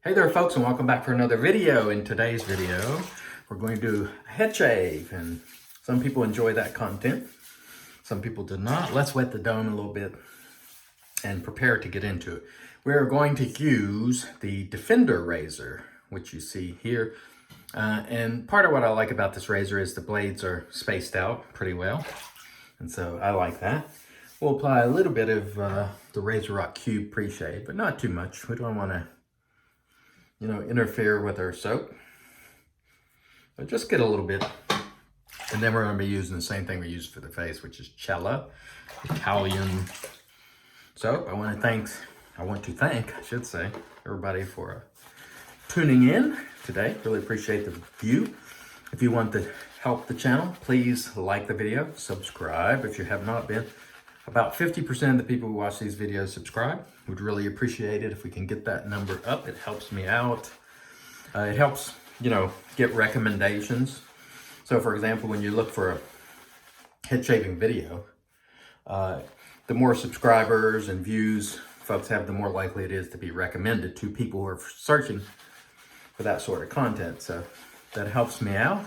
Hey there folks, and welcome back for another video. In today's video, we're going to do a head shave, and some people enjoy that content. Some people do not. Let's wet the dome a little bit and prepare to get into it. We're going to use the Defender razor, which you see here. And part of what I like about this razor is the blades are spaced out pretty well. And so I like that. We'll apply a little bit of the Razor Rock Cube pre-shave, but not too much. We don't want to interfere with our soap. But just get a little bit. And then we're going to be using the same thing we use for the face, which is Cella, Italian soap. I want to thank, everybody for tuning in today. Really appreciate the view. If you want to help the channel, please like the video, subscribe if you have not been. About 50% of the people who watch these videos subscribe. Would really appreciate it if we can get that number up. It helps me out. It helps, get recommendations. So for example, when you look for a head shaving video, the more subscribers and views folks have, the more likely it is to be recommended to people who are searching for that sort of content. So that helps me out,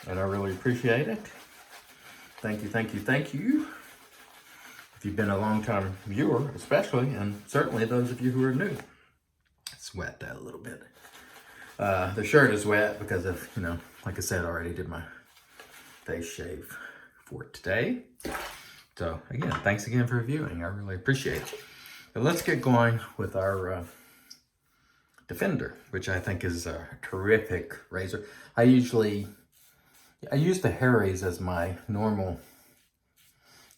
and I really appreciate it. Thank you, thank you, thank you. If you've been a long-time viewer, especially, and certainly those of you who are new. Let's wet that a little bit. The shirt is wet because of, like I said, I already did my face shave for today. So again, thanks again for viewing. I really appreciate it. But let's get going with our Defender, which I think is a terrific razor. I use the Harry's as my normal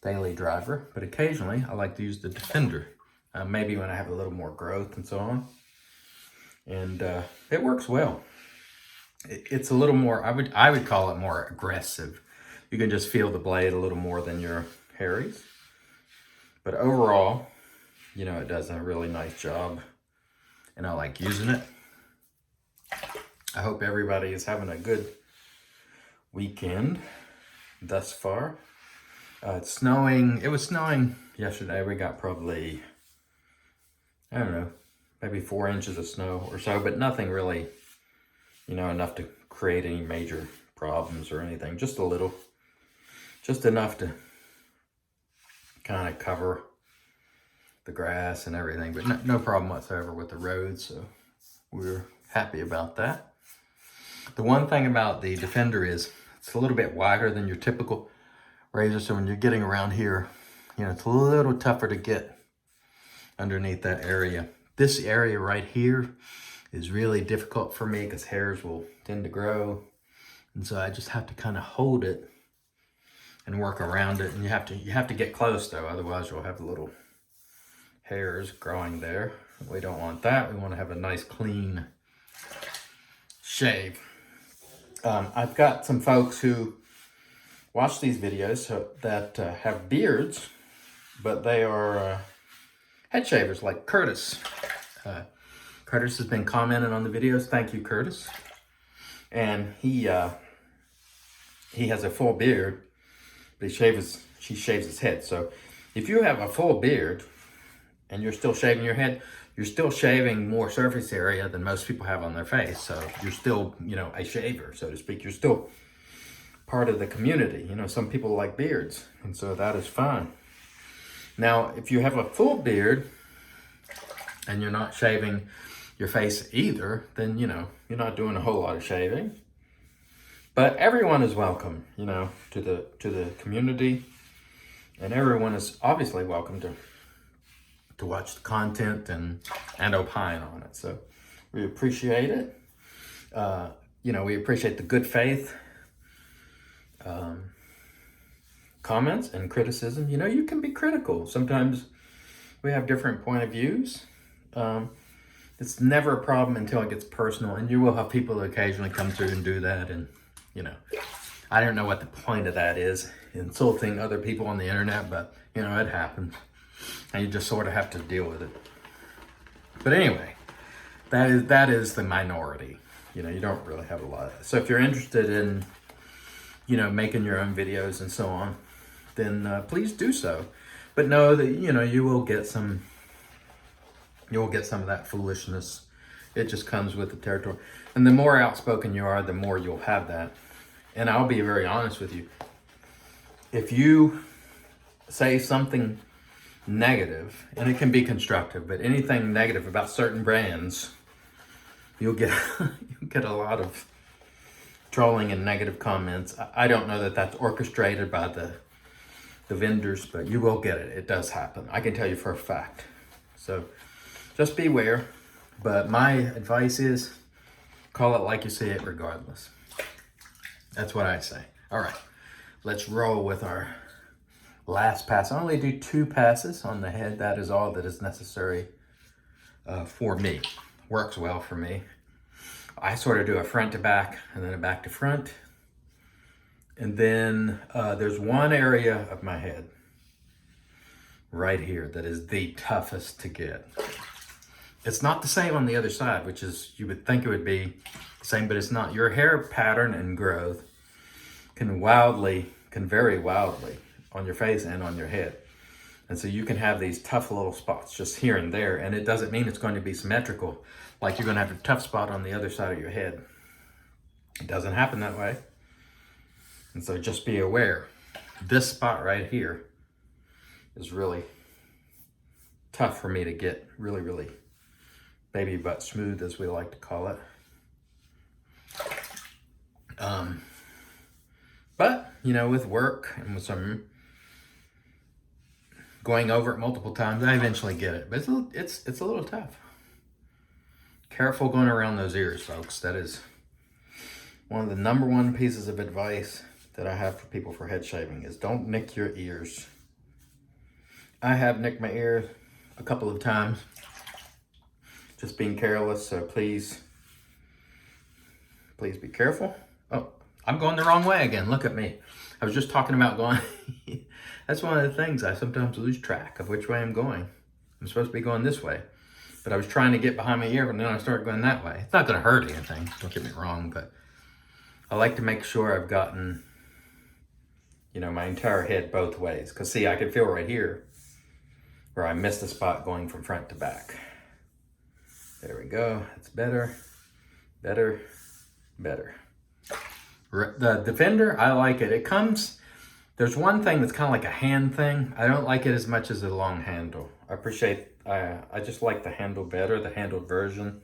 daily driver, but occasionally I like to use the Defender, maybe when I have a little more growth and so on. And it works well. It's a little more, I would call it more aggressive. You can just feel the blade a little more than your Harry's. But overall, it does a really nice job, and I like using it. I hope everybody is having a good weekend thus far. It's snowing. It was snowing yesterday. We got probably, I don't know, maybe 4 inches of snow or so, but nothing really, enough to create any major problems or anything. Just a little, just enough to kind of cover the grass and everything, but no problem whatsoever with the roads. So we're happy about that. The one thing about the Defender is it's a little bit wider than your typical razor, so when you're getting around here, it's a little tougher to get underneath that area. This area right here is really difficult for me because hairs will tend to grow, and so I just have to kind of hold it and work around it. And you have to get close though, otherwise you'll have little hairs growing there. We don't want that. We want to have a nice clean shave. I've got some folks who watch these videos that have beards, but they are head shavers, like Curtis. Curtis has been commenting on the videos. Thank you, Curtis. And he has a full beard, but he shaves his head. So if you have a full beard and you're still shaving your head, you're still shaving more surface area than most people have on their face. So you're still, a shaver, so to speak. You're still part of the community. Some people like beards, and so that is fine. Now, if you have a full beard and you're not shaving your face either, then you're not doing a whole lot of shaving. But everyone is welcome, to the community, and everyone is obviously welcome to watch the content and opine on it. So we appreciate it. We appreciate the good faith comments and criticism. You can be critical. Sometimes we have different point of views. It's never a problem until it gets personal, and you will have people that occasionally come through and do that. And I don't know what the point of that is, insulting other people on the internet, but it happens, and you just sort of have to deal with it. But anyway, that is the minority. You don't really have a lot of that. So if you're interested in making your own videos and so on, then please do so. But know that, you will get some of that foolishness It just comes with the territory. And the more outspoken you are, the more you'll have that. And I'll be very honest with you. If you say something negative, and it can be constructive, but anything negative about certain brands, you'll get a lot of trolling and negative comments. I don't know that that's orchestrated by the vendors, but you will get it. It does happen. I can tell you for a fact. So just beware. But my advice is call it like you see it regardless. That's what I say. All right, let's roll with our last pass. I only do 2 passes on the head. That is all that is necessary for me. Works well for me. I sort of do a front to back and then a back to front. And then there's one area of my head right here that is the toughest to get. It's not the same on the other side, which is, you would think it would be the same, but it's not. Your hair pattern and growth can vary wildly on your face and on your head. And so you can have these tough little spots just here and there, and it doesn't mean it's going to be symmetrical, like you're going to have a tough spot on the other side of your head. It doesn't happen that way. And so just be aware. This spot right here is really tough for me to get really, really baby butt smooth, as we like to call it. But, you know, with work and with some going over it multiple times, I eventually get it. But it's a little tough. Careful going around those ears, folks. That is one of the number 1 pieces of advice that I have for people for head shaving is don't nick your ears. I have nicked my ear a couple of times, just being careless, so please be careful. Oh, I'm going the wrong way again. Look at me. I was just talking about going. That's one of the things. I sometimes lose track of which way I'm going. I'm supposed to be going this way, but I was trying to get behind my ear, but then I started going that way. It's not going to hurt anything, don't get me wrong, but I like to make sure I've gotten, you know, my entire head both ways. Because see, I can feel right here where I missed a spot going from front to back. There we go. It's better, better, better. The Defender, I like it. It comes, there's one thing that's kind of like a hand thing. I don't like it as much as a long handle. I just like the handle better, the handled version.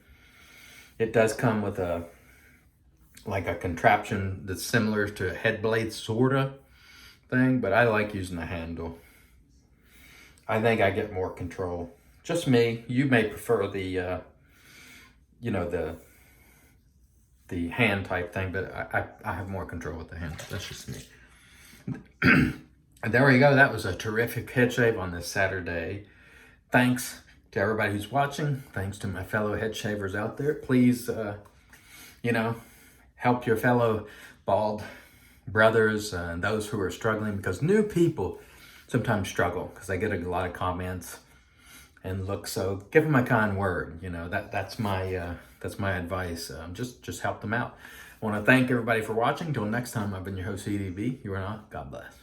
It does come with like a contraption that's similar to a head blade sort of thing, but I like using the handle. I think I get more control. Just me. You may prefer the, you know, the hand type thing, but I have more control with the hand. That's just me. And there we go. That was a terrific head shave on this Saturday. Thanks to everybody who's watching. Thanks to my fellow head shavers out there. Please, you know, help your fellow bald brothers and those who are struggling, because new people sometimes struggle because they get a lot of comments and look. So give them a kind word. You know, that's my advice. Just help them out. I want to thank everybody for watching. Till next time, I've been your host, CDB. You are not. God bless.